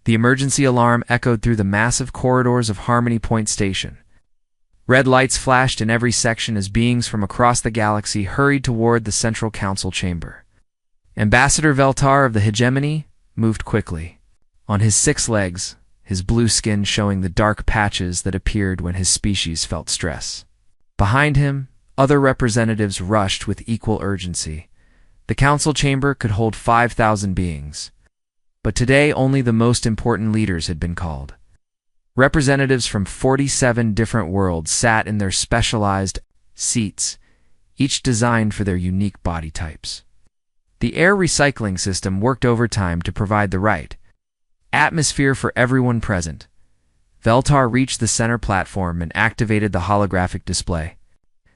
The emergency alarm echoed through the massive corridors of Harmony Point Station. Red lights flashed in every section as beings from across the galaxy hurried toward the Central Council chamber. Ambassador Veltar of the Hegemony moved quickly. On his 6 legs, his blue skin showing the dark patches that appeared when his species felt stress. Behind him, other representatives rushed with equal urgency. The council chamber could hold 5,000 beings. But today only the most important leaders had been called. Representatives from 47 different worlds sat in their specialized seats, each designed for their unique body types. The air recycling system worked overtime to provide the right atmosphere for everyone present. Veltar reached the center platform and activated the holographic display.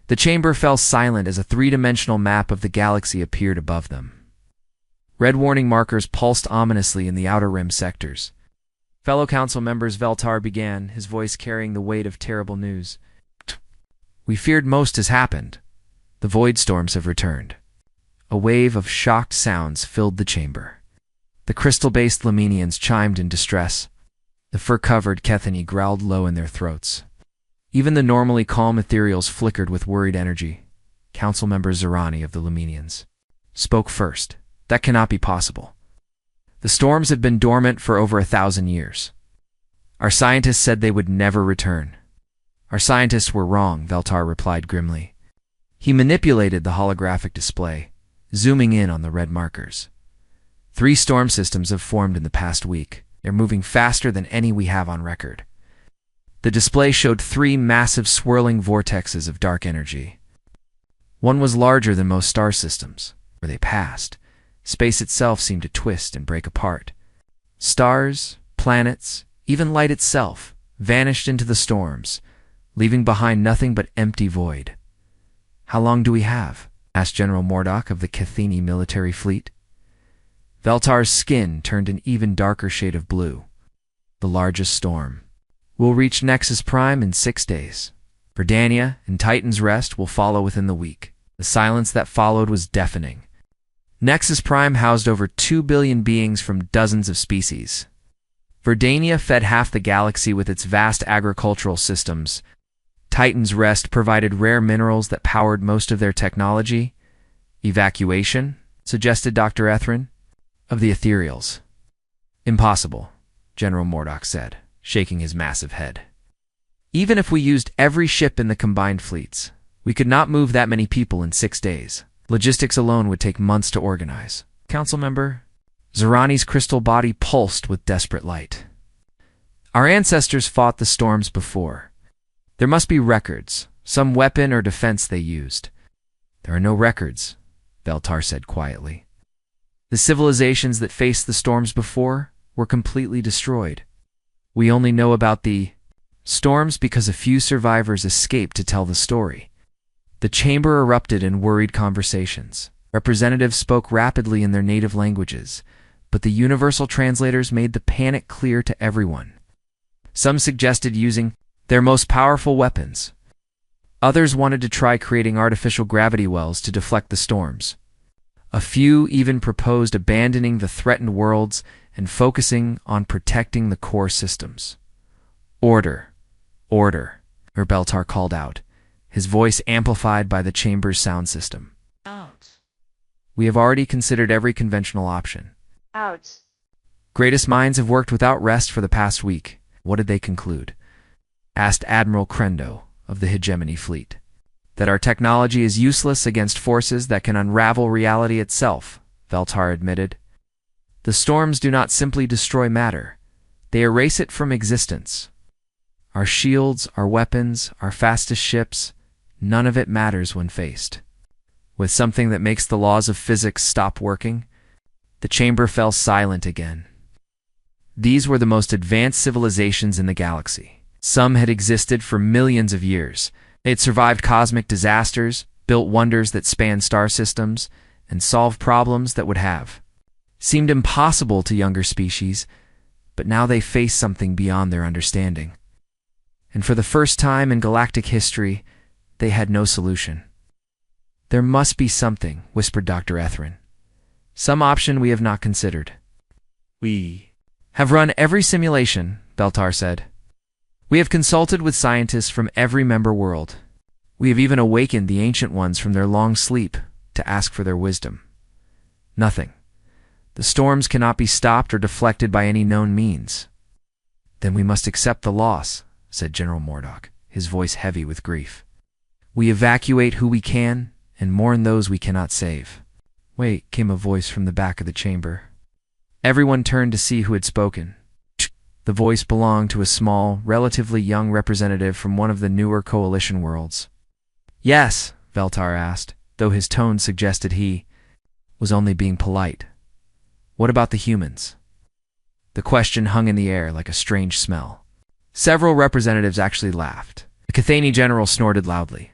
The chamber fell silent as a 3-dimensional map of the galaxy appeared above them. Red warning markers pulsed ominously in the outer rim sectors. Fellow council members, Veltar began, his voice carrying the weight of terrible news. We feared most has happened. The void storms have returned. A wave of shocked sounds filled the chamber. The crystal-based Lemenians chimed in distress. The fur-covered Kethany growled low in their throats. Even the normally calm ethereals flickered with worried energy. Councilmember Zerani of the Lemenians spoke first. That cannot be possible. The storms have been dormant for over 1,000 years. Our scientists said they would never return. Our scientists were wrong, Veltar replied grimly. He manipulated the holographic display, zooming in on the red markers. 3 storm systems have formed in the past week. They're moving faster than any we have on record. The display showed 3 massive swirling vortexes of dark energy. One was larger than most star systems. Where they passed, space itself seemed to twist and break apart. Stars, planets, even light itself vanished into the storms, leaving behind nothing but empty void. How long do we have? Asked General Mordok of the Kethany military fleet. Veltar's skin turned an even darker shade of blue. The largest storm. We'll reach Nexus Prime in 6 days. Verdania and Titan's Rest will follow within the week. The silence that followed was deafening. Nexus Prime housed over 2 billion beings from dozens of species. Verdania fed half the galaxy with its vast agricultural systems. Titan's Rest provided rare minerals that powered most of their technology. Evacuation, suggested Dr. Ethrin, of the ethereals. Impossible, General Mordok said, shaking his massive head. Even if we used every ship in the combined fleets, we could not move that many people in 6 days. Logistics alone would take months to organize. Council member, Zerani's crystal body pulsed with desperate light. Our ancestors fought the storms before. There must be records, some weapon or defense they used. There are no records, Veltar said quietly. The civilizations that faced the storms before were completely destroyed. We only know about the storms because a few survivors escaped to tell the story. The chamber erupted in worried conversations. Representatives spoke rapidly in their native languages, but the universal translators made the panic clear to everyone. Some suggested using their most powerful weapons. Others wanted to try creating artificial gravity wells to deflect the storms. A few even proposed abandoning the threatened worlds and focusing on protecting the core systems. Order, order, Beltar called out, his voice amplified by the chamber's sound system. Out. We have already considered every conventional option. Out. Greatest minds have worked without rest for the past week. What did they conclude? Asked Admiral Crendo of the Hegemony fleet. That our technology is useless against forces that can unravel reality itself, Veltar admitted. The storms do not simply destroy matter. They erase it from existence. Our shields, our weapons, our fastest ships, none of it matters when faced with something that makes the laws of physics stop working. The chamber fell silent again. These were the most advanced civilizations in the galaxy. Some had existed for millions of years. They had survived cosmic disasters, built wonders that spanned star systems, and solved problems that would have seemed impossible to younger species, but now they faced something beyond their understanding. And for the first time in galactic history, they had no solution. There must be something, whispered Dr. Ethrin. Some option we have not considered. Have run every simulation, Beltar said. We have consulted with scientists from every member world. We have even awakened the ancient ones from their long sleep to ask for their wisdom. Nothing. The storms cannot be stopped or deflected by any known means. Then we must accept the loss, said General Mordock, his voice heavy with grief. We evacuate who we can and mourn those we cannot save. Wait, came a voice from the back of the chamber. Everyone turned to see who had spoken. The voice belonged to a small, relatively young representative from one of the newer coalition worlds. Yes, Veltar asked, though his tone suggested he was only being polite. What about the humans? The question hung in the air like a strange smell. Several representatives actually laughed. The Cathani general snorted loudly.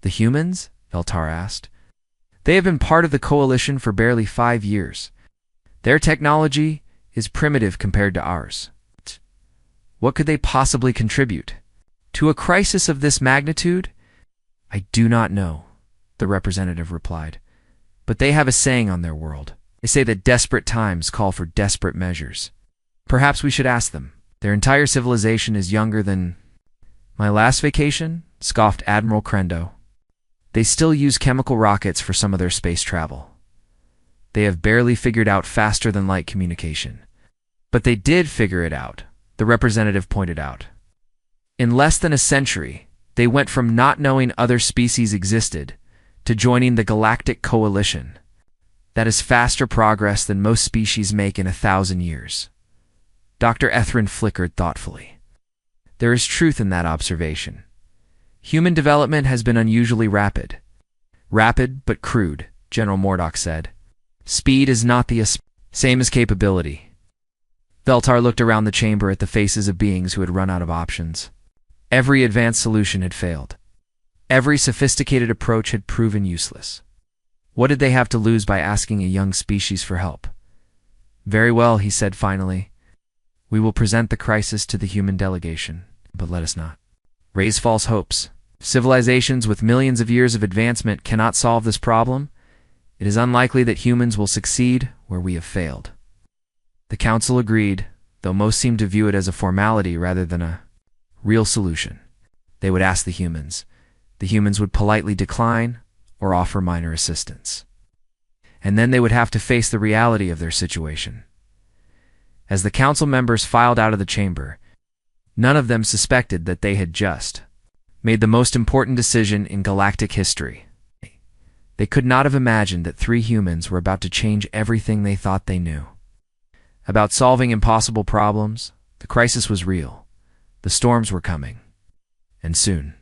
The humans? Veltar asked. They have been part of the coalition for barely 5 years. Their technology is primitive compared to ours. What could they possibly contribute? To a crisis of this magnitude? I do not know, the representative replied. But they have a saying on their world. They say that desperate times call for desperate measures. Perhaps we should ask them. Their entire civilization is younger than my last vacation, scoffed Admiral Crendo. They still use chemical rockets for some of their space travel. They have barely figured out faster-than-light communication. But they did figure it out, the representative pointed out. In less than a century, they went from not knowing other species existed to joining the Galactic Coalition. That is faster progress than most species make in 1,000 years. Dr. Ethrin flickered thoughtfully. There is truth in that observation. Human development has been unusually rapid. Rapid, but crude, General Mordock said. Speed is not the same as capability. Veltar looked around the chamber at the faces of beings who had run out of options. Every advanced solution had failed. Every sophisticated approach had proven useless. What did they have to lose by asking a young species for help? Very well, he said finally. We will present the crisis to the human delegation, but let us not raise false hopes. Civilizations with millions of years of advancement cannot solve this problem. It is unlikely that humans will succeed where we have failed. The council agreed, though most seemed to view it as a formality rather than a real solution. They would ask the humans. The humans would politely decline or offer minor assistance. And then they would have to face the reality of their situation. As the council members filed out of the chamber, none of them suspected that they had just made the most important decision in galactic history. They could not have imagined that 3 humans were about to change everything they thought they knew. About solving impossible problems, the crisis was real. The storms were coming. And soon.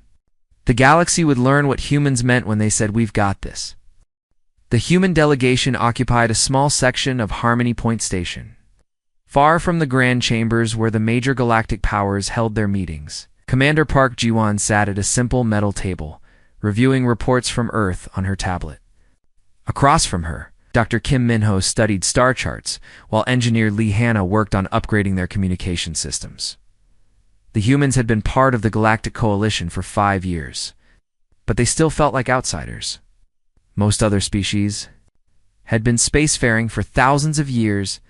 The galaxy would learn what humans meant when they said, "We've got this." The human delegation occupied a small section of Harmony Point Station. Far from the grand chambers where the major galactic powers held their meetings, Commander Park Jiwan sat at a simple metal table, reviewing reports from Earth on her tablet. Across from her, Dr. Kim Minho studied star charts, while engineer Lee Hanna worked on upgrading their communication systems. The humans had been part of the Galactic Coalition for 5 years, but they still felt like outsiders. Most other species had been spacefaring for thousands of years.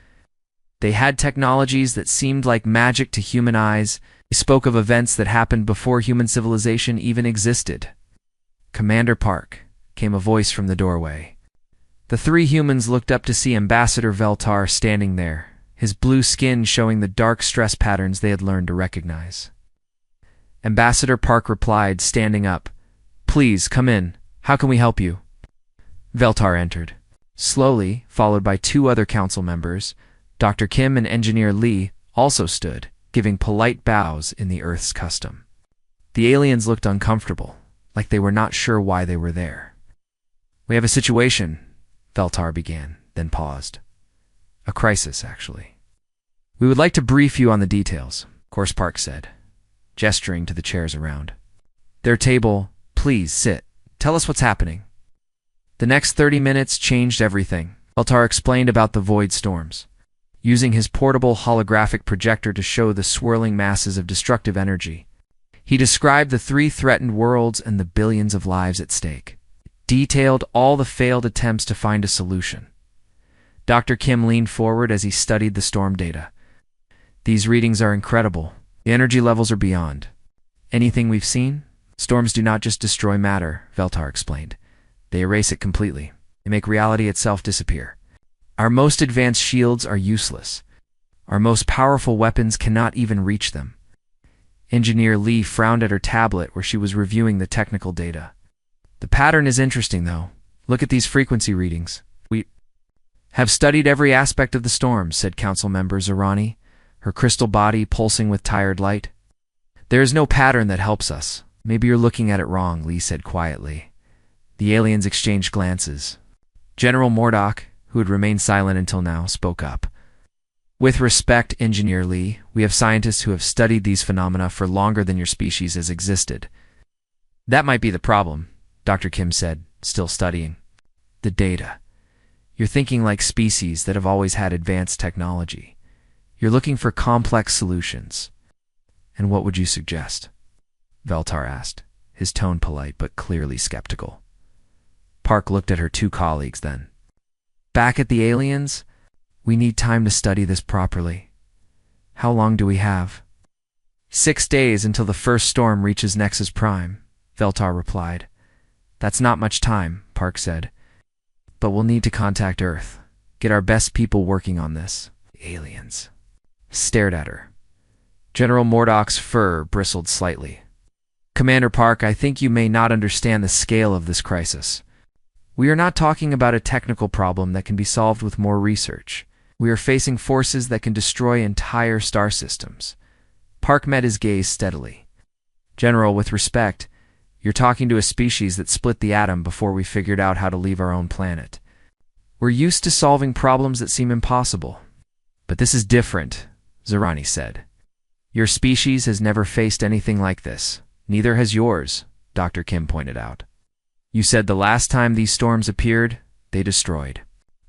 They had technologies that seemed like magic to human eyes. They spoke of events that happened before human civilization even existed. "Commander Park," came a voice from the doorway. The 3 humans looked up to see Ambassador Veltar standing there, his blue skin showing the dark stress patterns they had learned to recognize. Ambassador Park replied, standing up, "Please, come in. How can we help you?" Veltar entered. Slowly, followed by 2 other council members, Dr. Kim and Engineer Lee also stood, giving polite bows in the Earth's custom. The aliens looked uncomfortable, like they were not sure why they were there. "We have a situation," Veltar began, then paused. "A crisis, actually. We would like to brief you on the details," Course Park said, gesturing to the chairs around. "Their table, please sit. Tell us what's happening." The next 30 minutes changed everything. Veltar explained about the void storms, using his portable holographic projector to show the swirling masses of destructive energy. He described the 3 threatened worlds and the billions of lives at stake, detailed all the failed attempts to find a solution. Dr. Kim leaned forward as he studied the storm data. These readings are incredible. The energy levels are beyond anything we've seen. Storms do not just destroy matter, Veltar explained. They erase it completely. They make reality itself disappear. Our most advanced shields are useless. Our most powerful weapons cannot even reach them. Engineer Lee frowned at her tablet where she was reviewing the technical data. The pattern is interesting, though. Look at these frequency readings. We have studied every aspect of the storm, said Council Member Zarani, her crystal body pulsing with tired light. There is no pattern that helps us. Maybe you're looking at it wrong, Lee said quietly. The aliens exchanged glances. General Mordock, who had remained silent until now, spoke up. With respect, Engineer Lee, we have scientists who have studied these phenomena for longer than your species has existed. That might be the problem, Dr. Kim said, still studying. The data. You're thinking like species that have always had advanced technology. You're looking for complex solutions. And what would you suggest? Veltar asked, his tone polite but clearly skeptical. Park looked at her two colleagues then. Back at the aliens? We need time to study this properly. How long do we have? 6 days until the first storm reaches Nexus Prime, Veltar replied. That's not much time, Park said. But we'll need to contact Earth. Get our best people working on this. The aliens stared at her. General Mordock's fur bristled slightly. Commander Park, I think you may not understand the scale of this crisis. We are not talking about a technical problem that can be solved with more research. We are facing forces that can destroy entire star systems. Park met his gaze steadily. General, with respect, you're talking to a species that split the atom before we figured out how to leave our own planet. We're used to solving problems that seem impossible. But this is different, Zarani said. Your species has never faced anything like this. Neither has yours, Dr. Kim pointed out. You said the last time these storms appeared, they destroyed.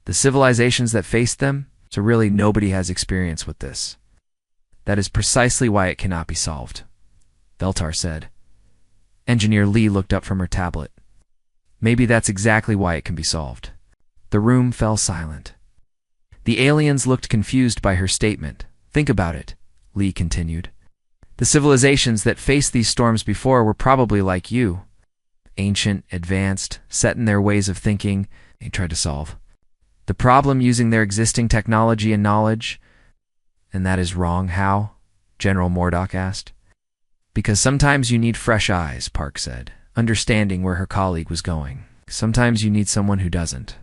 The civilizations that faced them, so really nobody has experience with this. That is precisely why it cannot be solved, Veltar said. Engineer Lee looked up from her tablet. Maybe that's exactly why it can be solved. The room fell silent. The aliens looked confused by her statement. Think about it, Lee continued. The civilizations that faced these storms before were probably like you. Ancient, advanced, set in their ways of thinking, they tried to solve the problem using their existing technology and knowledge. And that is wrong, how? General Mordock asked. Because sometimes you need fresh eyes, Park said, understanding where her colleague was going. Sometimes you need someone who doesn't.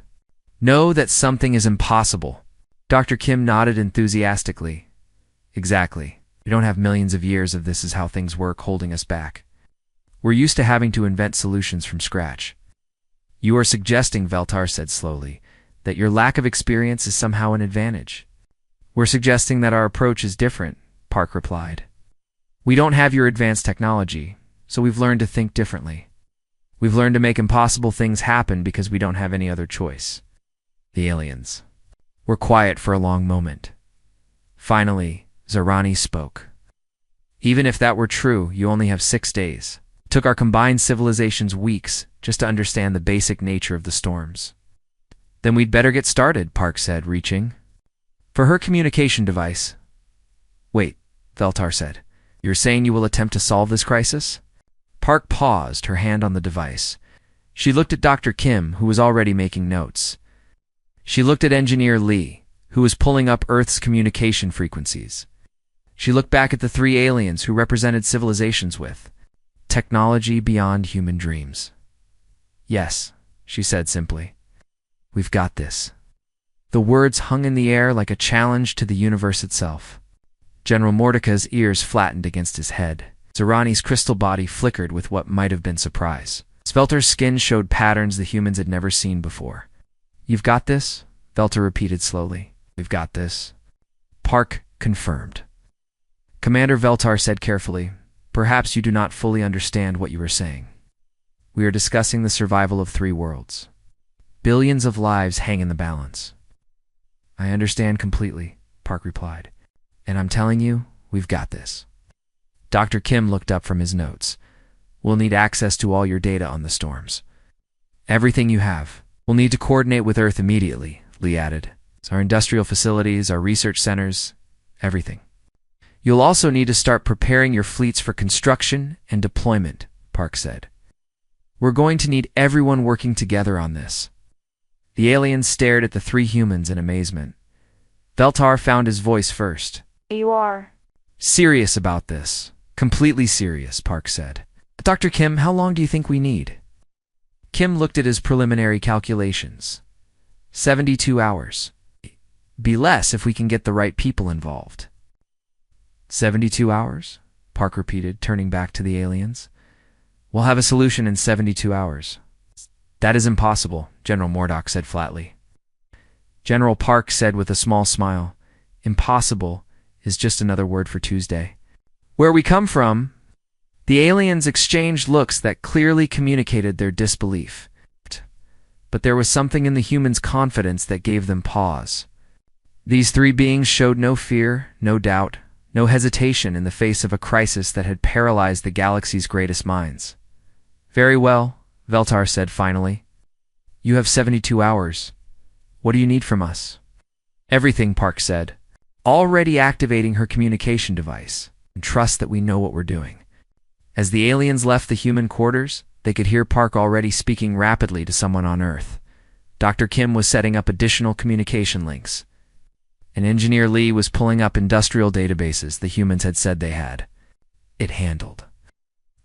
Know that something is impossible. Dr. Kim nodded enthusiastically. Exactly. We don't have millions of years of this is how things work holding us back. We're used to having to invent solutions from scratch. You are suggesting, Veltar said slowly, that your lack of experience is somehow an advantage. We're suggesting that our approach is different, Park replied. We don't have your advanced technology, so we've learned to think differently. We've learned to make impossible things happen because we don't have any other choice. The aliens were quiet for a long moment. Finally, Zarani spoke. Even if that were true, you only have 6 days. It took our combined civilizations weeks just to understand the basic nature of the storms. Then we'd better get started, Park said, reaching for her communication device. Wait, Veltar said. You're saying you will attempt to solve this crisis? Park paused, her hand on the device. She looked at Dr. Kim, who was already making notes. She looked at Engineer Lee, who was pulling up Earth's communication frequencies. She looked back at the 3 aliens who represented civilizations with technology beyond human dreams. Yes, she said simply. We've got this. The words hung in the air like a challenge to the universe itself. General Mordecai's ears flattened against his head. Zarani's crystal body flickered with what might have been surprise. Veltar's skin showed patterns the humans had never seen before. You've got this? Veltar repeated slowly. We've got this. Park confirmed. Commander Veltar said carefully, perhaps you do not fully understand what you are saying. We are discussing the survival of 3 worlds. Billions of lives hang in the balance. I understand completely, Park replied. And I'm telling you, we've got this. Dr. Kim looked up from his notes. We'll need access to all your data on the storms. Everything you have. We'll need to coordinate with Earth immediately, Lee added. Our industrial facilities, our research centers, everything. You'll also need to start preparing your fleets for construction and deployment, Park said. We're going to need everyone working together on this. The aliens stared at the three humans in amazement. Veltar found his voice first. You are Serious about this. Completely serious, Park said. Dr. Kim, how long do you think we need? Kim looked at his preliminary calculations. 72 hours. Be less if we can get the right people involved. 72 hours? Park repeated, turning back to the aliens. We'll have a solution in 72 hours. That is impossible, General Mordok said flatly. General Park said with a small smile, impossible is just another word for Tuesday. Where we come from, the aliens exchanged looks that clearly communicated their disbelief. But there was something in the humans' confidence that gave them pause. These three beings showed no fear, no doubt, no hesitation in the face of a crisis that had paralyzed the galaxy's greatest minds. Very well, Veltar said finally. You have 72 hours. What do you need from us? Everything, Park said, already activating her communication device, and trust that we know what we're doing. As the aliens left the human quarters, they could hear Park already speaking rapidly to someone on Earth. Dr. Kim was setting up additional communication links. And Engineer Lee was pulling up industrial databases the humans had said they had. It handled.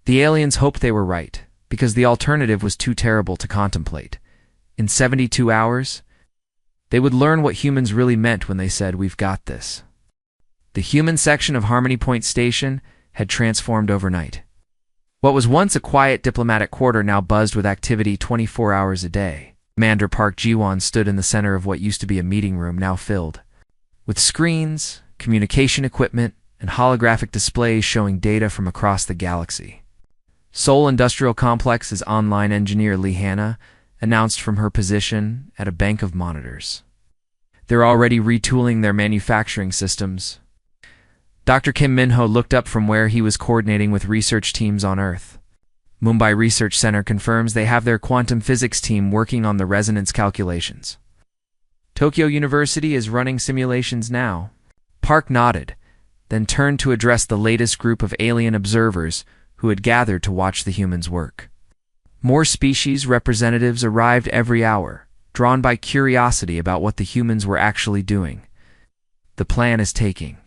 The aliens hoped they were right, because the alternative was too terrible to contemplate. In 72 hours, they would learn what humans really meant when they said, "We've got this." The human section of Harmony Point Station had transformed overnight. What was once a quiet diplomatic quarter now buzzed with activity 24 hours a day. Commander Park Ji-won stood in the center of what used to be a meeting room, now filled with screens, communication equipment, and holographic displays showing data from across the galaxy. Seoul Industrial Complex's online engineer Lee Hanna announced from her position at a bank of monitors. They're already retooling their manufacturing systems. Dr. Kim Min-ho looked up from where he was coordinating with research teams on Earth. Mumbai Research Center confirms they have their quantum physics team working on the resonance calculations. Tokyo University is running simulations now. Park nodded, then turned to address the latest group of alien observers who had gathered to watch the humans work. More species representatives arrived every hour, drawn by curiosity about what the humans were actually doing. The plan is taking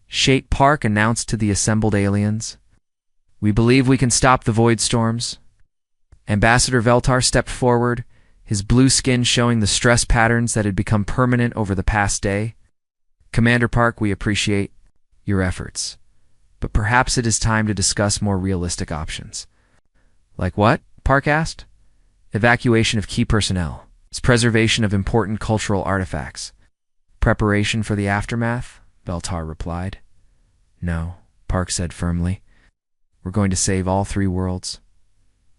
shape, Park announced to the assembled aliens. We believe we can stop the void storms. Ambassador Veltar stepped forward, his blue skin showing the stress patterns that had become permanent over the past day. Commander Park, we appreciate your efforts, but perhaps it is time to discuss more realistic options. Like what? Park asked. Evacuation of key personnel, preservation of important cultural artifacts, preparation for the aftermath, Veltar replied. No, Park said firmly. We're going to save all three worlds.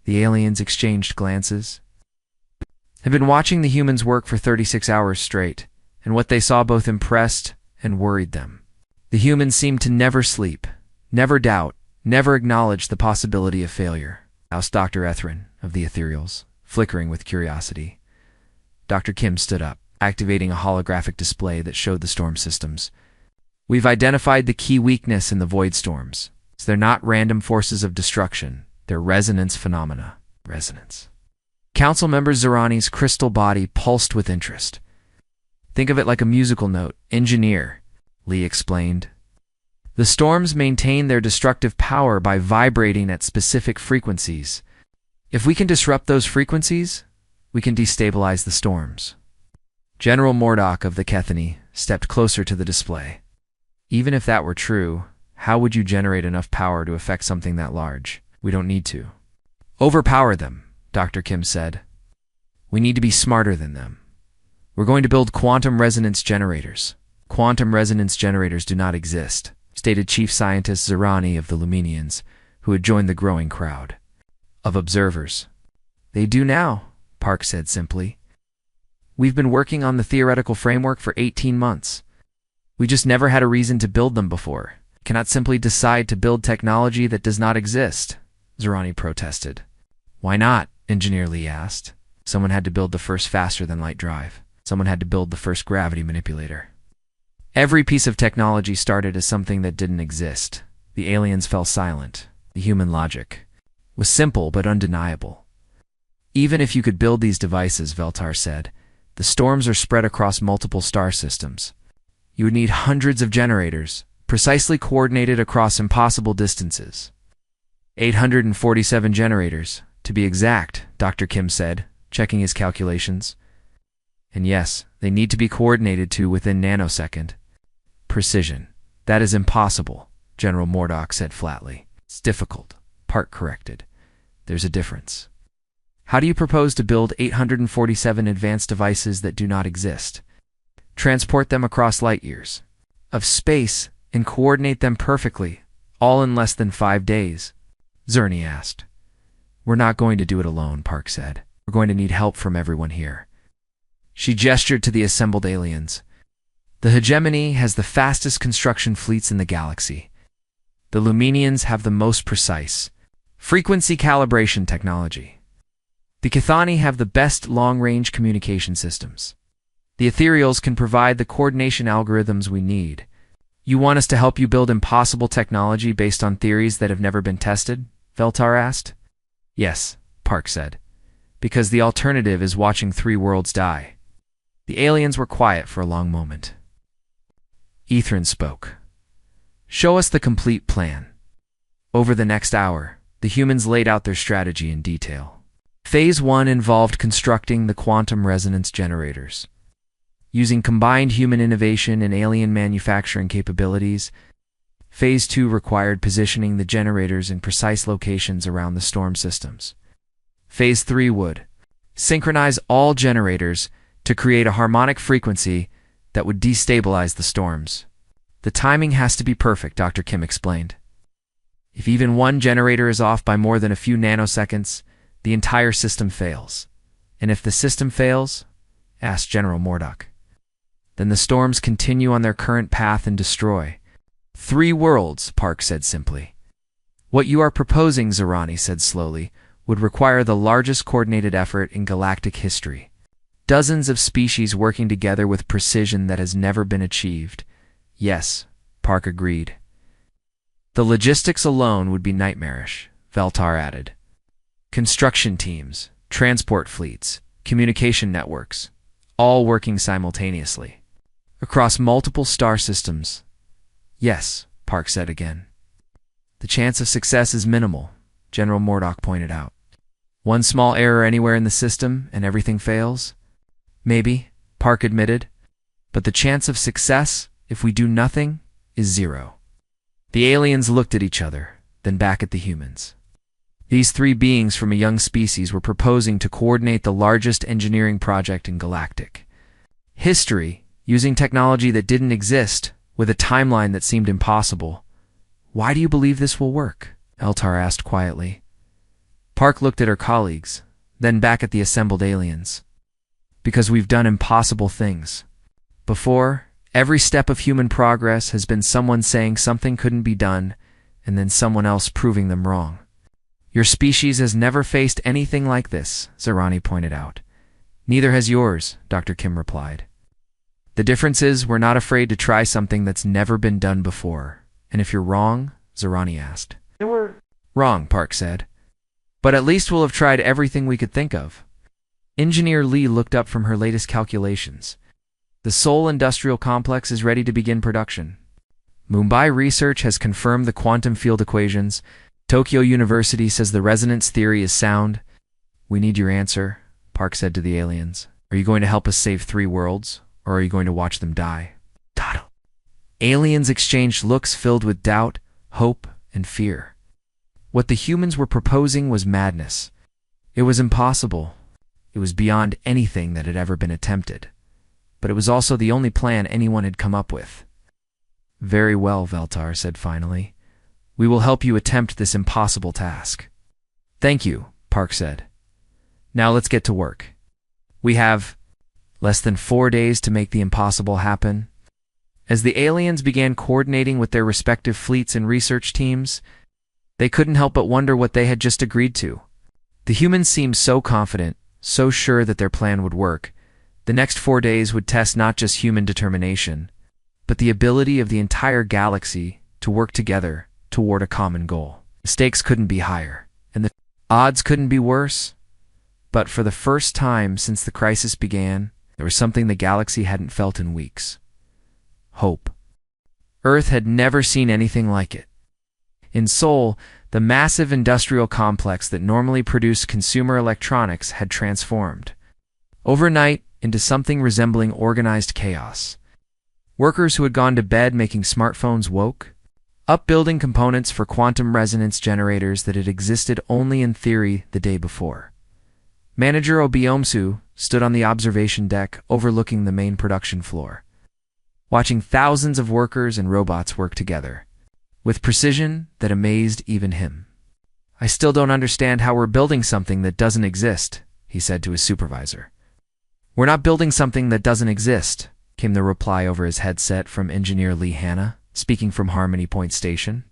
The aliens exchanged glances. Had been watching the humans work for 36 hours straight, and what they saw both impressed and worried them. The humans seemed to never sleep, never doubt, never acknowledge the possibility of failure. Asked Dr. Ethrin of the Ethereals, flickering with curiosity. Dr. Kim stood up, activating a holographic display that showed the storm systems. We've identified the key weakness in the void storms. They're not random forces of destruction, they're resonance phenomena. Resonance. Council member Zerani's crystal body pulsed with interest. Think of it like a musical note. Engineer, Lee explained. The storms maintain their destructive power by vibrating at specific frequencies. If we can disrupt those frequencies, we can destabilize the storms. General Mordok of the Kethany stepped closer to the display. Even if that were true, how would you generate enough power to affect something that large? We don't need to. Overpower them, Dr. Kim said. We need to be smarter than them. We're going to build quantum resonance generators. Quantum resonance generators do not exist, stated Chief Scientist Zerani of the Luminians, who had joined the growing crowd of observers. They do now, Park said simply. We've been working on the theoretical framework for 18 months. We just never had a reason to build them before. Cannot simply decide to build technology that does not exist, Zerani protested. Why not? Engineer Lee asked. Someone had to build the first faster-than-light drive. Someone had to build the first gravity manipulator. Every piece of technology started as something that didn't exist. The aliens fell silent. The human logic was simple but undeniable. Even if you could build these devices, Veltar said, the storms are spread across multiple star systems. You would need hundreds of generators, precisely coordinated across impossible distances. 847 generators, to be exact, Dr. Kim said, checking his calculations. And yes, they need to be coordinated to within nanosecond precision. That is impossible, General Mordok said flatly. It's difficult, Park corrected. There's a difference. How do you propose to build 847 advanced devices that do not exist? Transport them across light years of space and coordinate them perfectly, all in less than 5 days? Zerny asked. We're not going to do it alone, Park said. We're going to need help from everyone here. She gestured to the assembled aliens. The hegemony has the fastest construction fleets in the galaxy. The Luminians have the most precise frequency calibration technology. The Chthoni have the best long-range communication systems. The Ethereals can provide the coordination algorithms we need. You want us to help you build impossible technology based on theories that have never been tested? Veltar asked. Yes, Park said, because the alternative is watching 3 worlds die. The aliens were quiet for a long moment. Ethrin spoke. Show us the complete plan. Over the next hour, the humans laid out their strategy in detail. Phase 1 involved constructing the quantum resonance generators. Using combined human innovation and alien manufacturing capabilities, Phase 2 required positioning the generators in precise locations around the storm systems. Phase 3 would synchronize all generators to create a harmonic frequency that would destabilize the storms. The timing has to be perfect, Dr. Kim explained. If even one generator is off by more than a few nanoseconds, the entire system fails. And if the system fails, asked General Mordok, then the storms continue on their current path and destroy 3 worlds, Park said simply. What you are proposing, Zerani said slowly, would require the largest coordinated effort in galactic history. Dozens of species working together with precision that has never been achieved. Yes, Park agreed. The logistics alone would be nightmarish, Veltar added. Construction teams, transport fleets, communication networks, all working simultaneously. Across multiple star systems. Yes, Park said again. The chance of success is minimal, General Mordok pointed out. One small error anywhere in the system and everything fails? Maybe, Park admitted, but the chance of success, if we do nothing, is 0. The aliens looked at each other, then back at the humans. These 3 beings from a young species were proposing to coordinate the largest engineering project in Galactic history, using technology that didn't exist, with a timeline that seemed impossible. Why do you believe this will work? Eltar asked quietly. Park looked at her colleagues, then back at the assembled aliens. Because we've done impossible things. Before, every step of human progress has been someone saying something couldn't be done, and then someone else proving them wrong. Your species has never faced anything like this, Zerani pointed out. Neither has yours, Dr. Kim replied. The difference is we're not afraid to try something that's never been done before. And if you're wrong, Zerani asked. We're wrong, Park said. But at least we'll have tried everything we could think of. Engineer Lee looked up from her latest calculations. The Seoul Industrial Complex is ready to begin production. Mumbai Research has confirmed the quantum field equations. Tokyo University says the resonance theory is sound. We need your answer, Park said to the aliens. Are you going to help us save 3 worlds, or are you going to watch them die? Dotto. Aliens exchanged looks filled with doubt, hope, and fear. What the humans were proposing was madness. It was impossible. It was beyond anything that had ever been attempted. But it was also the only plan anyone had come up with. Very well, Veltar said finally. We will help you attempt this impossible task. Thank you, Park said. Now let's get to work. We have less than 4 days to make the impossible happen. As the aliens began coordinating with their respective fleets and research teams, they couldn't help but wonder what they had just agreed to. The humans seemed so confident, so sure that their plan would work. The next 4 days would test not just human determination, but but the ability of the entire galaxy to work together toward a common goal. The stakes couldn't be higher, and the odds couldn't be worse. But for the first time since the crisis began, there was something the galaxy hadn't felt in weeks. Hope. Earth had never seen anything like it. In Seoul, the massive industrial complex that normally produced consumer electronics had transformed, overnight, into something resembling organized chaos. Workers who had gone to bed making smartphones woke up, building components for quantum resonance generators that had existed only in theory the day before. Manager Obiomsu stood on the observation deck overlooking the main production floor, watching thousands of workers and robots work together, with precision that amazed even him. "I still don't understand how we're building something that doesn't exist," he said to his supervisor. "We're not building something that doesn't exist," came the reply over his headset from engineer Lee Hanna, speaking from Harmony Point Station.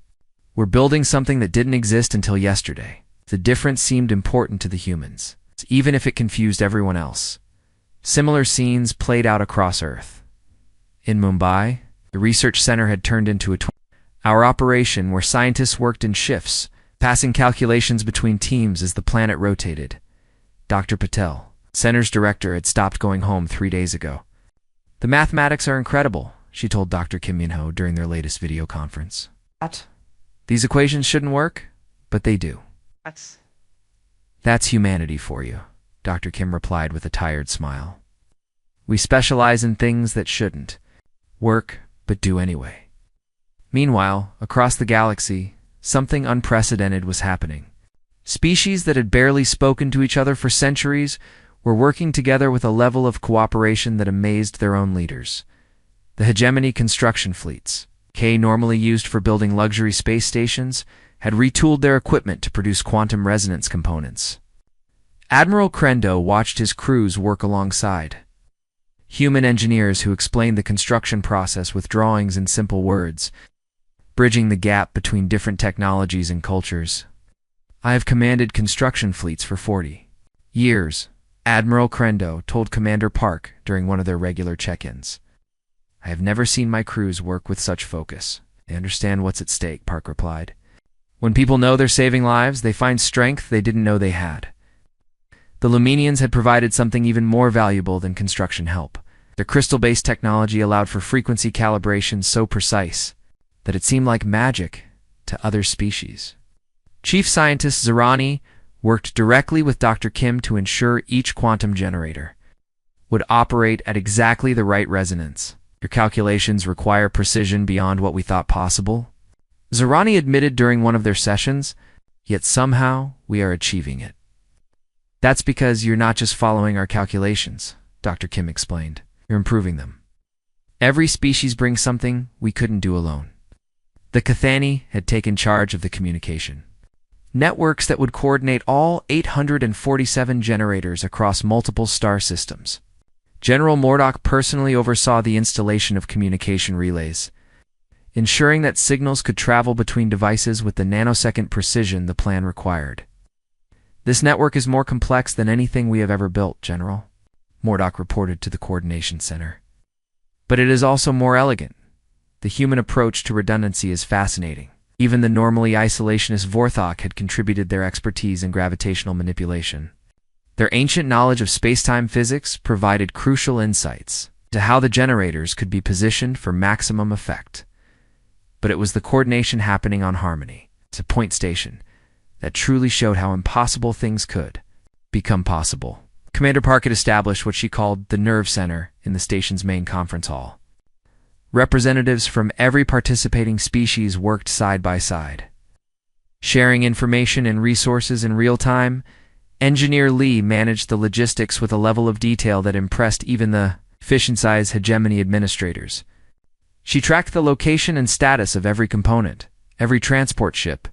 "We're building something that didn't exist until yesterday." The difference seemed important to the humans, even if it confused everyone else. Similar scenes played out across Earth. In Mumbai, the research center had turned into a 20-hour operation where scientists worked in shifts, passing calculations between teams as the planet rotated. Dr. Patel, center's director, had stopped going home 3 days ago. "The mathematics are incredible," she told Dr. Kim Min-ho during their latest video conference. "These equations shouldn't work, but they do." "That's humanity for you," Dr. Kim replied with a tired smile. "We specialize in things that shouldn't work, but do anyway." Meanwhile, across the galaxy, something unprecedented was happening. Species that had barely spoken to each other for centuries were working together with a level of cooperation that amazed their own leaders. The hegemony construction fleets, normally used for building luxury space stations, had retooled their equipment to produce quantum resonance components. Admiral Crendo watched his crews work alongside. Human engineers who explained the construction process with drawings and simple words, bridging the gap between different technologies and cultures. "I have commanded construction fleets for 40 years, Admiral Crendo told Commander Park during one of their regular check-ins. "I have never seen my crews work with such focus. They understand what's at stake," Park replied. "When people know they're saving lives, they find strength they didn't know they had." The Luminians had provided something even more valuable than construction help. Their crystal-based technology allowed for frequency calibration so precise that it seemed like magic to other species. Chief Scientist Zarani worked directly with Dr. Kim to ensure each quantum generator would operate at exactly the right resonance. "Your calculations require precision beyond what we thought possible," Zarani admitted during one of their sessions, "yet somehow we are achieving it." "That's because you're not just following our calculations," Dr. Kim explained. "You're improving them. Every species brings something we couldn't do alone." The Cathani had taken charge of the communication networks that would coordinate all 847 generators across multiple star systems. General Murdoch personally oversaw the installation of communication relays, ensuring that signals could travel between devices with the nanosecond precision the plan required. "This network is more complex than anything we have ever built, General," Murdoch reported to the Coordination Center. "But it is also more elegant. The human approach to redundancy is fascinating. Even the normally isolationist Vorthok had contributed their expertise in gravitational manipulation. Their ancient knowledge of space-time physics provided crucial insights to how the generators could be positioned for maximum effect. But it was the coordination happening on Harmony, to Point Station, that truly showed how impossible things could become possible. Commander Park had established what she called the Nerve Center in the station's main conference hall. Representatives from every participating species worked side by side, sharing information and resources in real time. Engineer Lee managed the logistics with a level of detail that impressed even the Fission-size hegemony administrators. She tracked the location and status of every component, every transport ship,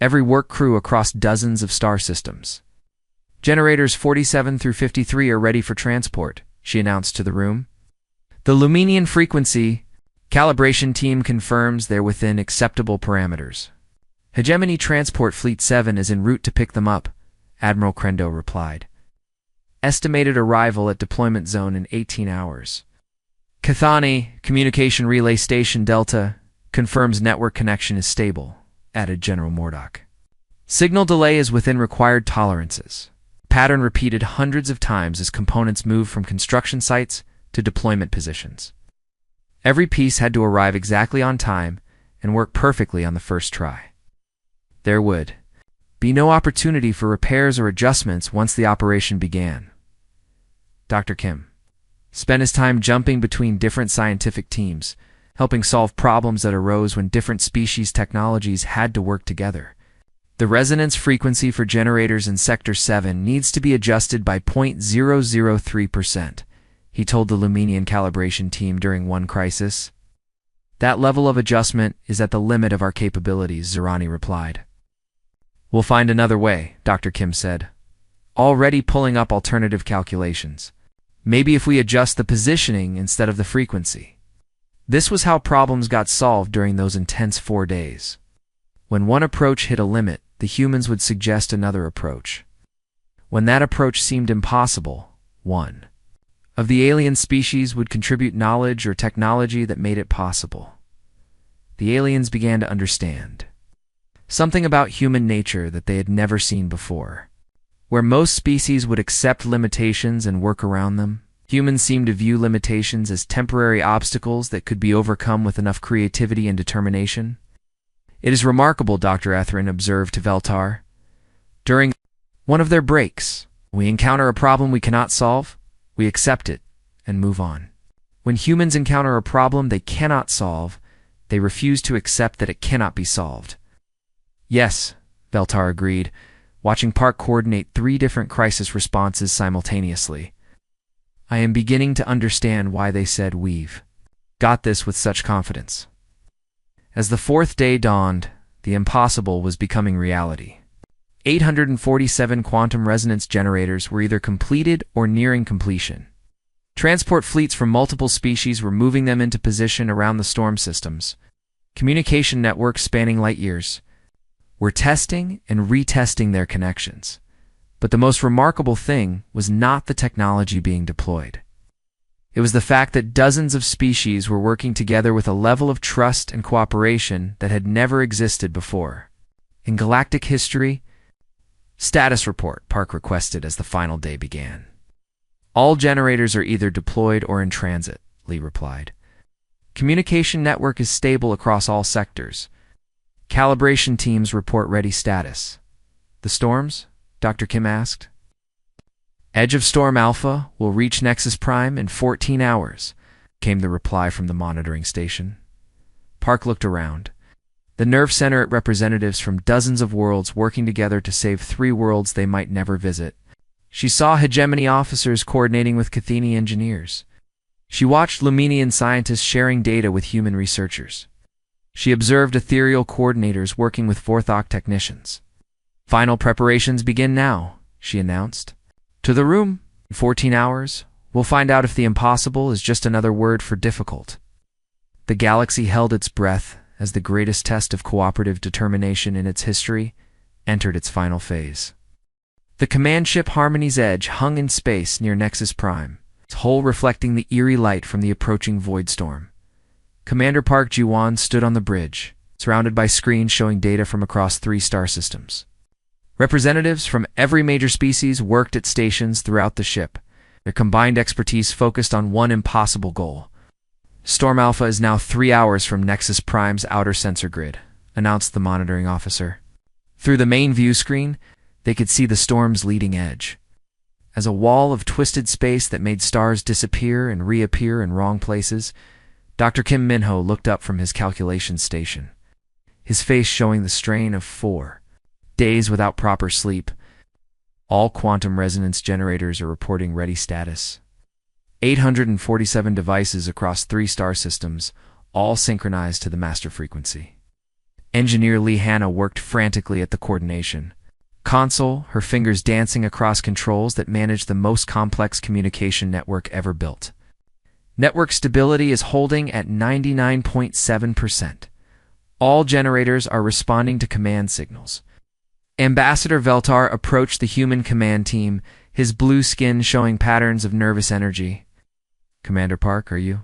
every work crew across dozens of star systems. "Generators 47 through 53 are ready for transport," she announced to the room. "The Luminian frequency calibration team confirms they're within acceptable parameters. Hegemony Transport Fleet 7 is en route to pick them up," Admiral Crendo replied. "Estimated arrival at deployment zone in 18 hours. Cathani, Communication Relay Station Delta, confirms network connection is stable, added General Murdoch. Signal delay is within required tolerances. Pattern repeated hundreds of times as components move from construction sites to deployment positions. Every piece had to arrive exactly on time and work perfectly on the first try. There would be no opportunity for repairs or adjustments once the operation began. Dr. Kim spent his time jumping between different scientific teams, helping solve problems that arose when different species technologies had to work together. The resonance frequency for generators in Sector 7 needs to be adjusted by 0.003%, he told the Luminian calibration team during one crisis. That level of adjustment is at the limit of our capabilities, Zerani replied. We'll find another way, Dr. Kim said, already pulling up alternative calculations. Maybe if we adjust the positioning instead of the frequency. This was how problems got solved during those intense 4 days. When one approach hit a limit, the humans would suggest another approach. When that approach seemed impossible, one of the alien species would contribute knowledge or technology that made it possible. The aliens began to understand something about human nature that they had never seen before. Where most species would accept limitations and work around them, humans seemed to view limitations as temporary obstacles that could be overcome with enough creativity and determination. It is remarkable, Dr. Etherin observed to Veltar. During one of their breaks, we encounter a problem we cannot solve, we accept it and move on. When humans encounter a problem they cannot solve, they refuse to accept that it cannot be solved. Yes, Veltar agreed, watching Park coordinate 3 different crisis responses simultaneously. I am beginning to understand why they said we've got this with such confidence. As the 4th day dawned, the impossible was becoming reality. 847 quantum resonance generators were either completed or nearing completion. Transport fleets from multiple species were moving them into position around the storm systems. Communication networks spanning light years were testing and retesting their connections. But the most remarkable thing was not the technology being deployed. It was the fact that dozens of species were working together with a level of trust and cooperation that had never existed before. In galactic history, status report, Park requested as the final day began. All generators are either deployed or in transit, Lee replied. Communication network is stable across all sectors. Calibration teams report ready status. The storms? Dr. Kim asked. Edge of Storm Alpha will reach Nexus Prime in 14 hours, came the reply from the monitoring station. Park looked around. The nerve center at representatives from dozens of worlds working together to save 3 worlds they might never visit. She saw hegemony officers coordinating with Cathini engineers. She watched Luminian scientists sharing data with human researchers. She observed ethereal coordinators working with Forthok technicians. Final preparations begin now, she announced. To the room. In 14 hours, we'll find out if the impossible is just another word for difficult. The galaxy held its breath as the greatest test of cooperative determination in its history entered its final phase. The command ship Harmony's Edge hung in space near Nexus Prime, its hull reflecting the eerie light from the approaching void storm. Commander Park Ji-won stood on the bridge, surrounded by screens showing data from across 3 star systems. Representatives from every major species worked at stations throughout the ship, their combined expertise focused on one impossible goal. Storm Alpha is now 3 hours from Nexus Prime's outer sensor grid, announced the monitoring officer. Through the main view screen, they could see the storm's leading edge. As a wall of twisted space that made stars disappear and reappear in wrong places, Dr. Kim Minho looked up from his calculation station, his face showing the strain of 4 days without proper sleep. All quantum resonance generators are reporting ready status. 847 devices across 3 star systems, all synchronized to the master frequency. Engineer Lee Hanna worked frantically at the coordination console, her fingers dancing across controls that managed the most complex communication network ever built. Network stability is holding at 99.7%. All generators are responding to command signals. Ambassador Veltar approached the human command team, his blue skin showing patterns of nervous energy. Commander Park, are you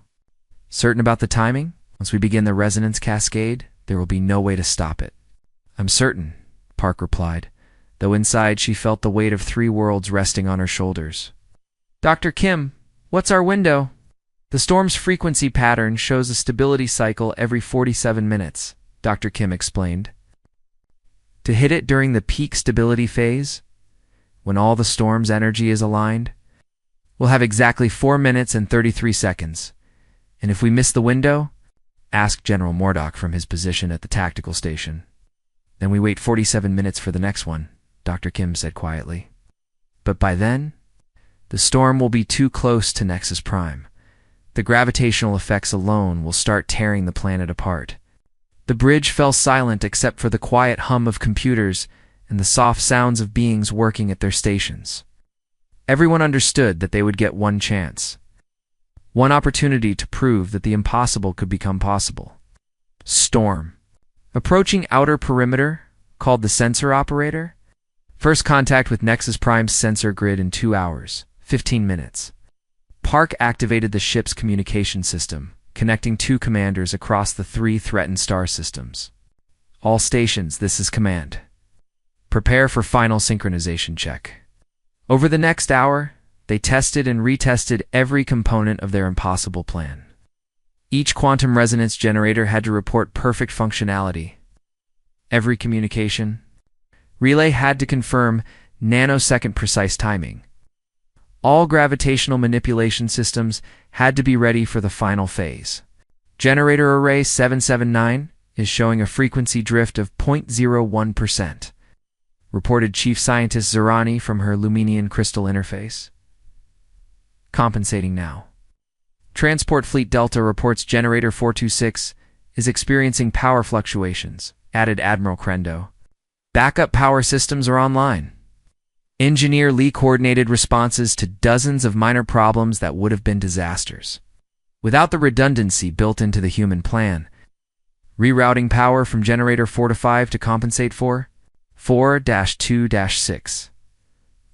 Certain about the timing? Once we begin the resonance cascade, there will be no way to stop it. I'm certain, Park replied, though inside she felt the weight of 3 worlds resting on her shoulders. Dr. Kim, what's our window? The storm's frequency pattern shows a stability cycle every 47 minutes, Dr. Kim explained. To hit it during the peak stability phase, when all the storm's energy is aligned, we'll have exactly 4 minutes and 33 seconds. And if we miss the window, asked General Mordok from his position at the tactical station. Then we wait 47 minutes for the next one, Dr. Kim said quietly. But by then, the storm will be too close to Nexus Prime. The gravitational effects alone will start tearing the planet apart. The bridge fell silent except for the quiet hum of computers and the soft sounds of beings working at their stations. Everyone understood that they would get one chance. One opportunity to prove that the impossible could become possible. Storm. Approaching outer perimeter, called the sensor operator. First contact with Nexus Prime's sensor grid in 2 hours, 15 minutes. Park activated the ship's communication system, connecting 2 commanders across the 3 threatened star systems. All stations, this is command. Prepare for final synchronization check. Over the next hour, they tested and retested every component of their impossible plan. Each quantum resonance generator had to report perfect functionality. Every communication relay had to confirm nanosecond precise timing. All gravitational manipulation systems had to be ready for the final phase. Generator Array 779 is showing a frequency drift of 0.01%, reported Chief Scientist Zerani from her Luminian crystal interface. Compensating now. Transport Fleet Delta reports Generator 426 is experiencing power fluctuations, added Admiral Crendo. Backup power systems are online. Engineer Lee coordinated responses to dozens of minor problems that would have been disasters. Without the redundancy built into the human plan, rerouting power from Generator 4 to 5 to compensate for 4-2-6.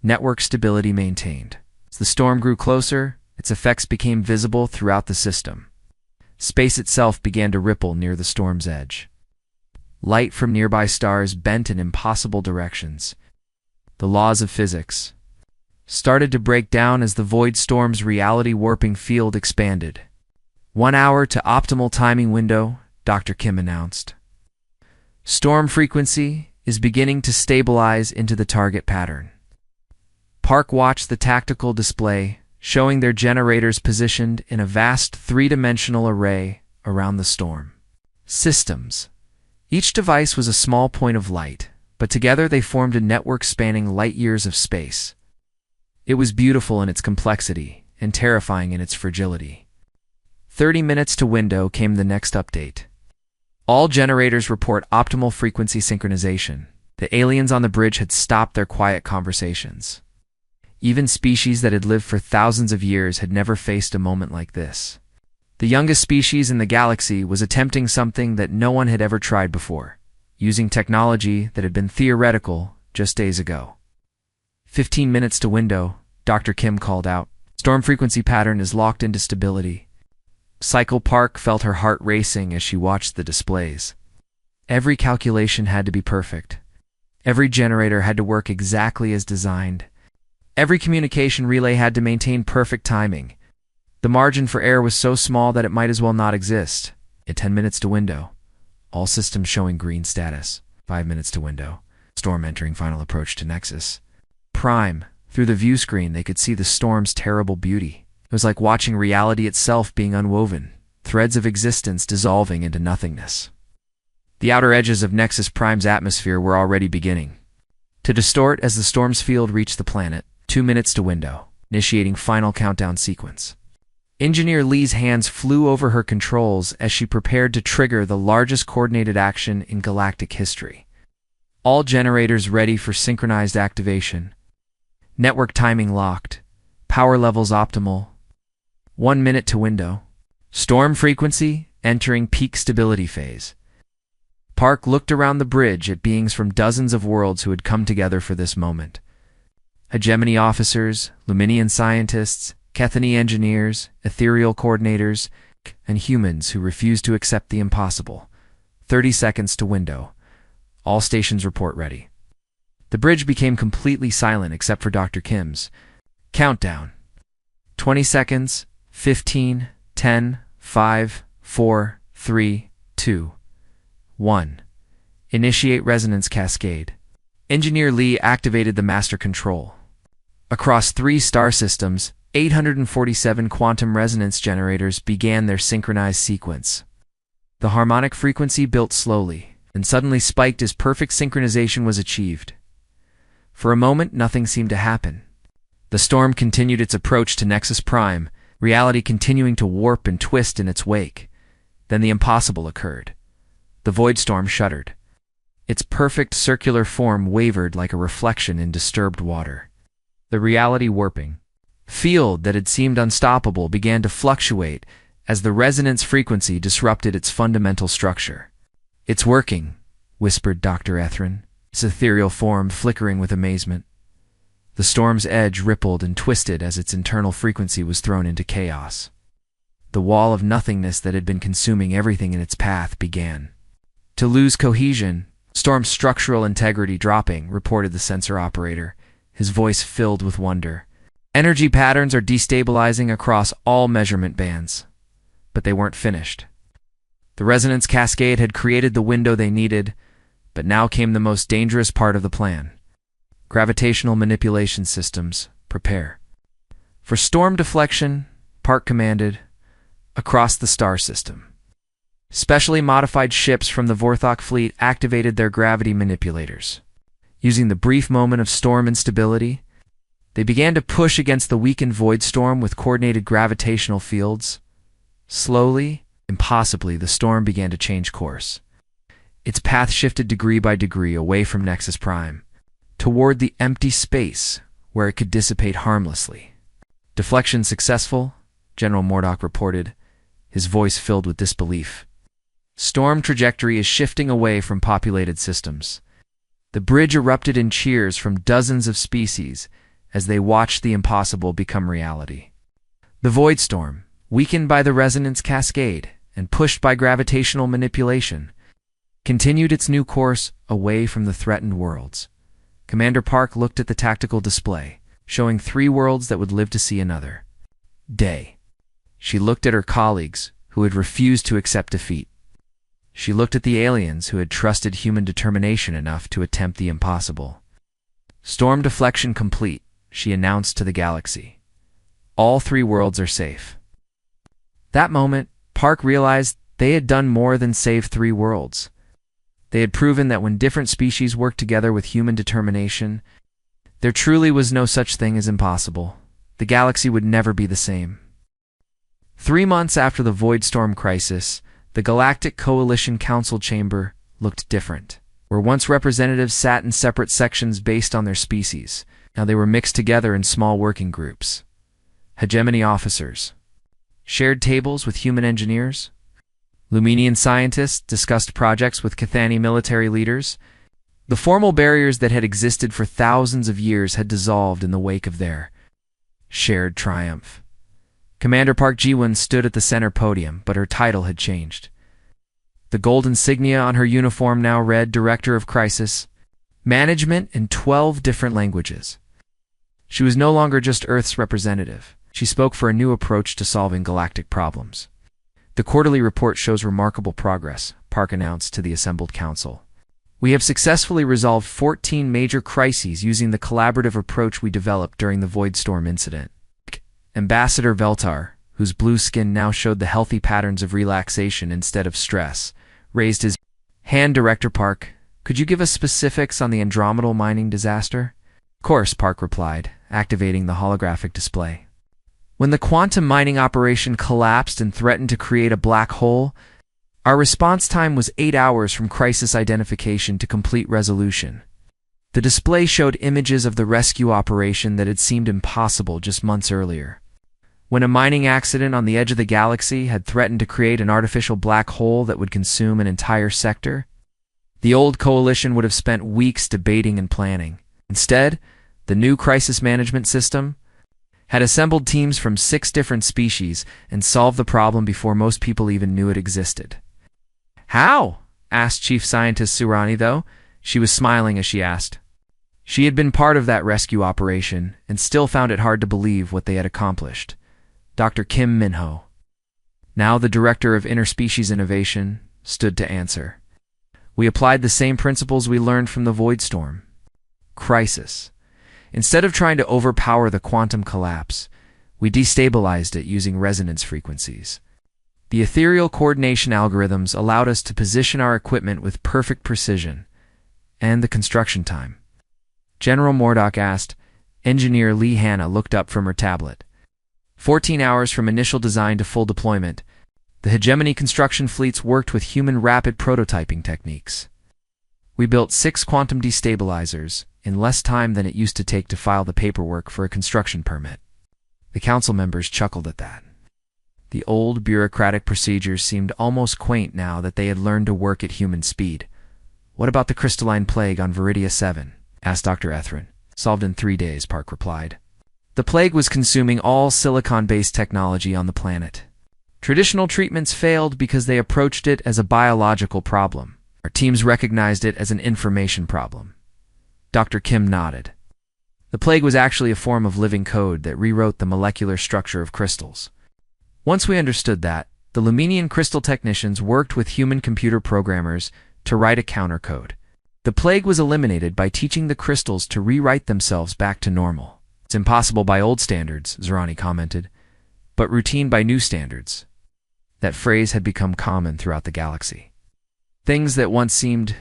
Network stability maintained. As the storm grew closer, its effects became visible throughout the system. Space itself began to ripple near the storm's edge. Light from nearby stars bent in impossible directions. The laws of physics started to break down as the void storm's reality-warping field expanded. 1 hour to optimal timing window, Dr. Kim announced. Storm frequency is beginning to stabilize into the target pattern. Park watched the tactical display, showing their generators positioned in a vast 3-dimensional array around the storm. Systems. Each device was a small point of light, but together they formed a network spanning light-years of space. It was beautiful in its complexity and terrifying in its fragility. 30 minutes to window came the next update. All generators report optimal frequency synchronization. The aliens on the bridge had stopped their quiet conversations. Even species that had lived for thousands of years had never faced a moment like this. The youngest species in the galaxy was attempting something that no one had ever tried before, using technology that had been theoretical just days ago. 15 minutes to window, Dr. Kim called out. Storm frequency pattern is locked into stability. Cycle Park felt her heart racing as she watched the displays. Every calculation had to be perfect. Every generator had to work exactly as designed. Every communication relay had to maintain perfect timing. The margin for error was so small that it might as well not exist. At 10 minutes to window, all systems showing green status. 5 minutes to window, storm entering final approach to Nexus Prime. Through the view screen, they could see the storm's terrible beauty. It was like watching reality itself being unwoven, threads of existence dissolving into nothingness. The outer edges of Nexus Prime's atmosphere were already beginning to distort as the storm's field reached the planet. 2 minutes to window, initiating final countdown sequence. Engineer Lee's hands flew over her controls as she prepared to trigger the largest coordinated action in galactic history. All generators ready for synchronized activation. Network timing locked. Power levels optimal. 1 minute to window. Storm frequency entering peak stability phase. Park looked around the bridge at beings from dozens of worlds who had come together for this moment. Hegemony officers, Luminian scientists, Kethany engineers, ethereal coordinators, and humans who refused to accept the impossible. 30 seconds to window. All stations report ready. The bridge became completely silent except for Dr. Kim's. Countdown. 20 seconds. 15, 10, 5, 4, 3, 2, 1. Initiate resonance cascade. Engineer Lee activated the master control. Across 3 star systems, 847 quantum resonance generators began their synchronized sequence. The harmonic frequency built slowly, and suddenly spiked as perfect synchronization was achieved. For a moment, nothing seemed to happen. The storm continued its approach to Nexus Prime, reality continuing to warp and twist in its wake. Then the impossible occurred. The void storm shuddered. Its perfect circular form wavered like a reflection in disturbed water. The reality warping field that had seemed unstoppable began to fluctuate as the resonance frequency disrupted its fundamental structure. "It's working," whispered Dr. Ethrin, its ethereal form flickering with amazement. The storm's edge rippled and twisted as its internal frequency was thrown into chaos. The wall of nothingness that had been consuming everything in its path began to lose cohesion, storm's structural integrity dropping, reported the sensor operator, his voice filled with wonder. Energy patterns are destabilizing across all measurement bands. But they weren't finished. The resonance cascade had created the window they needed, but now came the most dangerous part of the plan. Gravitational manipulation systems, prepare. For storm deflection, Park commanded, across the star system. Specially modified ships from the Vorthok fleet activated their gravity manipulators. Using the brief moment of storm instability, they began to push against the weakened void storm with coordinated gravitational fields. Slowly, impossibly, the storm began to change course. Its path shifted degree by degree away from Nexus Prime, toward the empty space where it could dissipate harmlessly. Deflection successful, General Mordok reported, his voice filled with disbelief. Storm trajectory is shifting away from populated systems. The bridge erupted in cheers from dozens of species as they watched the impossible become reality. The void storm, weakened by the resonance cascade and pushed by gravitational manipulation, continued its new course away from the threatened worlds. Commander Park looked at the tactical display, showing 3 worlds that would live to see another day. She looked at her colleagues, who had refused to accept defeat. She looked at the aliens who had trusted human determination enough to attempt the impossible. Storm deflection complete, she announced to the galaxy. All 3 worlds are safe. That moment, Park realized they had done more than save 3 worlds. They had proven that when different species worked together with human determination, there truly was no such thing as impossible. The galaxy would never be the same. 3 months after the Void Storm crisis, the Galactic Coalition Council Chamber looked different. Where once representatives sat in separate sections based on their species, now they were mixed together in small working groups. Hegemony officers shared tables with human engineers. Luminian scientists discussed projects with Cathani military leaders. The formal barriers that had existed for thousands of years had dissolved in the wake of their shared triumph. Commander Park Ji-won stood at the center podium, but her title had changed. The gold insignia on her uniform now read Director of Crisis Management in 12 different languages. She was no longer just Earth's representative. She spoke for a new approach to solving galactic problems. The quarterly report shows remarkable progress, Park announced to the assembled council. We have successfully resolved 14 major crises using the collaborative approach we developed during the Void Storm incident. Ambassador Veltar, whose blue skin now showed the healthy patterns of relaxation instead of stress, raised his hand. Director Park, could you give us specifics on the Andromedal mining disaster? Of course, Park replied, activating the holographic display. When the quantum mining operation collapsed and threatened to create a black hole, our response time was 8 hours from crisis identification to complete resolution. The display showed images of the rescue operation that had seemed impossible just months earlier. When a mining accident on the edge of the galaxy had threatened to create an artificial black hole that would consume an entire sector, the old coalition would have spent weeks debating and planning. Instead, the new crisis management system had assembled teams from 6 different species and solved the problem before most people even knew it existed. "How?" asked Chief Scientist Zerani, though. She was smiling as she asked. She had been part of that rescue operation and still found it hard to believe what they had accomplished. Dr. Kim Minho, now the Director of Interspecies Innovation, stood to answer. "We applied the same principles we learned from the Void Storm. Crisis. Instead of trying to overpower the quantum collapse, we destabilized it using resonance frequencies. The ethereal coordination algorithms allowed us to position our equipment with perfect precision, and the construction time." General Mordock asked. Engineer Lee Hanna looked up from her tablet. 14 hours from initial design to full deployment. The hegemony construction fleets worked with human rapid prototyping techniques. We built 6 quantum destabilizers in less time than it used to take to file the paperwork for a construction permit. The council members chuckled at that. The old bureaucratic procedures seemed almost quaint now that they had learned to work at human speed. "What about the crystalline plague on Viridia 7? Asked Dr. Ethrin. "Solved in 3 days, Park replied. The plague was consuming all silicon-based technology on the planet. Traditional treatments failed because they approached it as a biological problem. Our teams recognized it as an information problem." Dr. Kim nodded. "The plague was actually a form of living code that rewrote the molecular structure of crystals. Once we understood that, the Luminian crystal technicians worked with human computer programmers to write a countercode. The plague was eliminated by teaching the crystals to rewrite themselves back to normal. It's impossible by old standards," Zerani commented, "but routine by new standards." That phrase had become common throughout the galaxy. Things that once seemed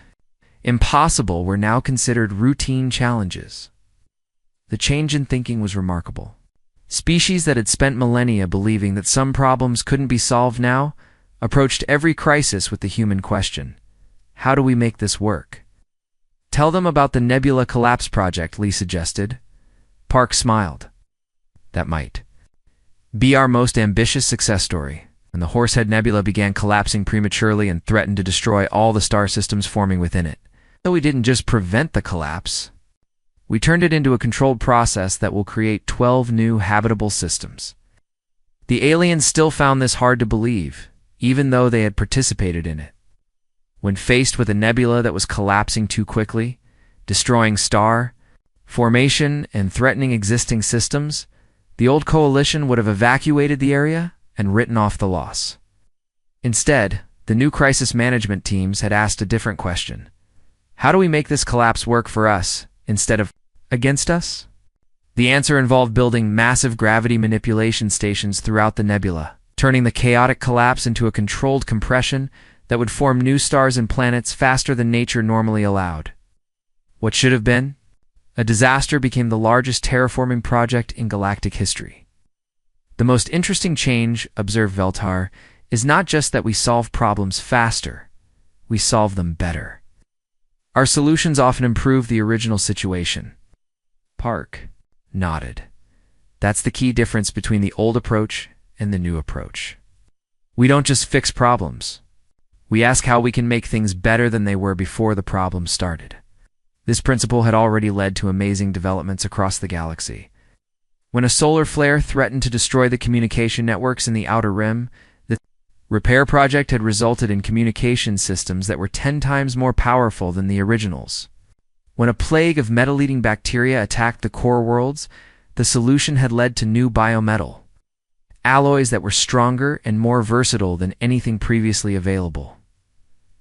impossible were now considered routine challenges. The change in thinking was remarkable. Species that had spent millennia believing that some problems couldn't be solved now approached every crisis with the human question: how do we make this work? "Tell them about the Nebula Collapse Project," Lee suggested. Park smiled. "That might be our most ambitious success story. When the Horsehead Nebula began collapsing prematurely and threatened to destroy all the star systems forming within it. Though we didn't just prevent the collapse, we turned it into a controlled process that will create 12 new habitable systems." The aliens still found this hard to believe, even though they had participated in it. When faced with a nebula that was collapsing too quickly, destroying star formation and threatening existing systems, the old coalition would have evacuated the area and written off the loss. Instead, the new crisis management teams had asked a different question. How do we make this collapse work for us instead of against us? The answer involved building massive gravity manipulation stations throughout the nebula, turning the chaotic collapse into a controlled compression that would form new stars and planets faster than nature normally allowed. What should have been a disaster became the largest terraforming project in galactic history. "The most interesting change," observed Veltar, "is not just that we solve problems faster, we solve them better. Our solutions often improve the original situation." Park nodded. "That's the key difference between the old approach and the new approach. We don't just fix problems. We ask how we can make things better than they were before the problem started." This principle had already led to amazing developments across the galaxy. When a solar flare threatened to destroy the communication networks in the Outer Rim, the repair project had resulted in communication systems that were 10 times more powerful than the originals. When a plague of metal-eating bacteria attacked the core worlds, the solution had led to new biometal, alloys that were stronger and more versatile than anything previously available.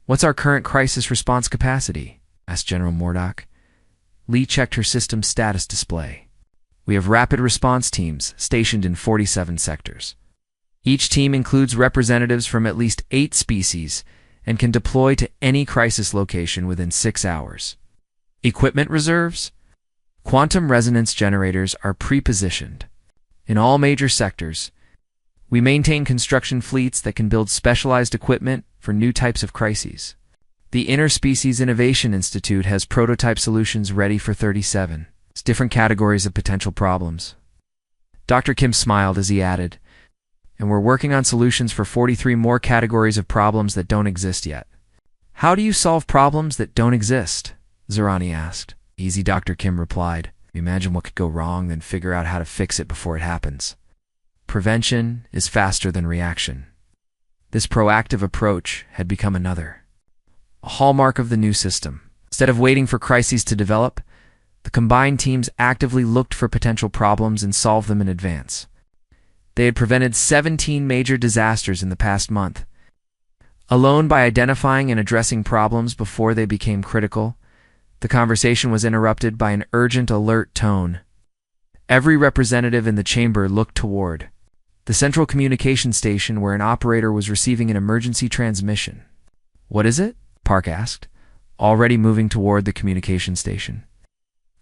"What's our current crisis response capacity?" asked General Mordock. Lee checked her system status display. "We have rapid response teams stationed in 47 sectors. Each team includes representatives from at least 8 species and can deploy to any crisis location within 6 hours. Equipment reserves? Quantum resonance generators are pre-positioned in all major sectors. We maintain construction fleets that can build specialized equipment for new types of crises. The Interspecies Innovation Institute has prototype solutions ready for 37 different categories of potential problems." Dr. Kim smiled as he added, "And we're working on solutions for 43 more categories of problems that don't exist yet." "How do you solve problems that don't exist?" Zerani asked. "Easy," Dr. Kim replied. Imagine what could go wrong, then figure out how to fix it before it happens. Prevention is faster than reaction. This proactive approach had become a hallmark of the new system. Instead of waiting for crises to develop, the combined teams actively looked for potential problems and solved them in advance. They had prevented 17 major disasters in the past month. Alone, by identifying and addressing problems before they became critical, the conversation was interrupted by an urgent, alert tone. Every representative in the chamber looked toward the central communication station where an operator was receiving an emergency transmission. "What is it?" Park asked, already moving toward the communication station.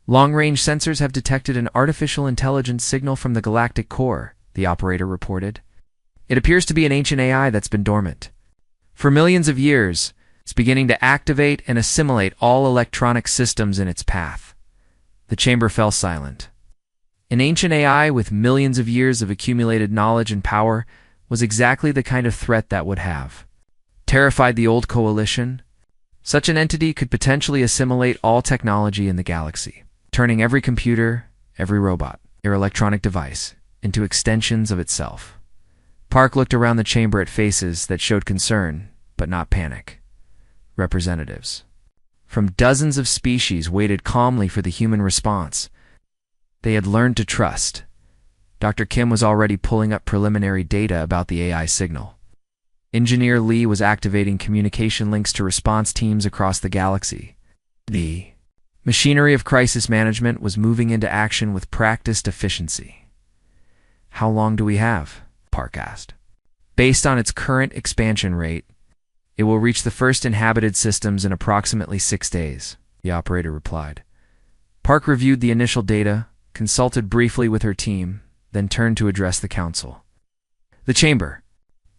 "Long-range sensors have detected an artificial intelligence signal from the Galactic core," the operator reported. "It appears to be an ancient AI that's been dormant for millions of years. It's beginning to activate and assimilate all electronic systems in its path." The chamber fell silent. An ancient AI with millions of years of accumulated knowledge and power was exactly the kind of threat that would have terrified the old coalition. Such an entity could potentially assimilate all technology in the galaxy, turning every computer, every robot, or electronic device into extensions of itself. Park looked around the chamber at faces that showed concern, but not panic. Representatives from dozens of species waited calmly for the human response. They had learned to trust. Dr. Kim was already pulling up preliminary data about the AI signal. Engineer Lee was activating communication links to response teams across the galaxy. The machinery of crisis management was moving into action with practiced efficiency. "How long do we have?" Park asked. "Based on its current expansion rate, it will reach the first inhabited systems in approximately 6 days, the operator replied. Park reviewed the initial data, consulted briefly with her team, then turned to address the council. The chamber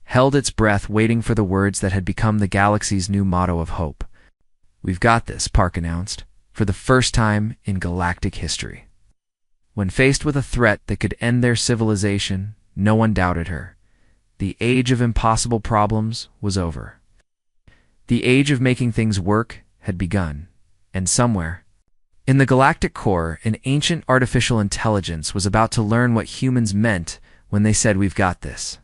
held its breath, waiting for the words that had become the galaxy's new motto of hope. "We've got this," Park announced, for the first time in galactic history. When faced with a threat that could end their civilization, no one doubted her. The age of impossible problems was over. The age of making things work had begun, and somewhere in the galactic core, an ancient artificial intelligence was about to learn what humans meant when they said, "We've got this."